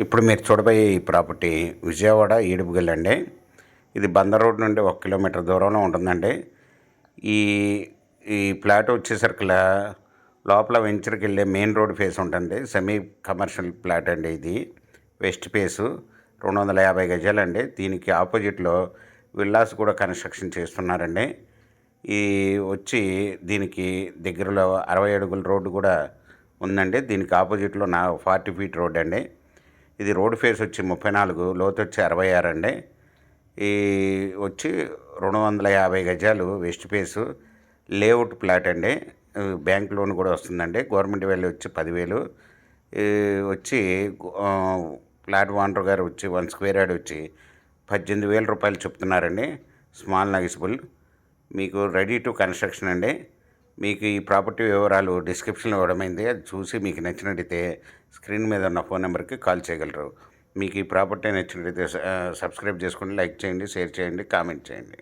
ఇప్పుడు మీరు చూడబోయే ఈ ప్రాపర్టీ విజయవాడ ఈడుపుగల్ అండి. ఇది బందర్ రోడ్ నుండి 1 కిలోమీటర్ దూరంలో ఉంటుందండి. ఈ ఈ ప్లాట్ వచ్చేసరికి లోపల వెంచర్కి వెళ్ళే మెయిన్ రోడ్ ఫేస్ ఉంటుంది. సెమీ కమర్షియల్ ప్లాట్ అండి ఇది. West face 250 గజాలండి. దీనికి ఆపోజిట్లో విల్లాస్ కూడా కన్స్ట్రక్షన్ చేస్తున్నారండి. ఈ వచ్చి దీనికి దగ్గరలో 60 అడుగుల రోడ్డు కూడా ఉందండి. దీనికి ఆపోజిట్లో 40 ఫీట్ రోడ్ అండి. ఇది రోడ్ ఫేస్ వచ్చి 34, లోతు వచ్చి 66 అండి. ఈ వచ్చి 250 గజాలు వెస్ట్ ఫేసు లేఅవుట్ ప్లాట్ అండి. బ్యాంక్ లోన్ కూడా వస్తుందండి. గవర్నమెంట్ వాల్యూ వచ్చి 10,000. వచ్చి ప్లాట్ ఓనర్ గారు వచ్చి 1 స్క్వేర్ యార్డ్ వచ్చి 18,000 రూపాయలు చెప్తున్నారండి. Small negotiable. మీకు రెడీ టు కన్స్ట్రక్షన్ అండి. మీకు ఈ ప్రాపర్టీ వివరాలు డిస్క్రిప్షన్లో ఇవ్వడమైంది. అది చూసి మీకు నచ్చినట్టయితే స్క్రీన్ మీద ఉన్న ఫోన్ నెంబర్కి కాల్ చేయగలరు. మీకు ఈ ప్రాపర్టీ నచ్చినట్టయితే సబ్స్క్రైబ్ చేసుకోండి, లైక్ చేయండి, షేర్ చేయండి, కామెంట్ చేయండి.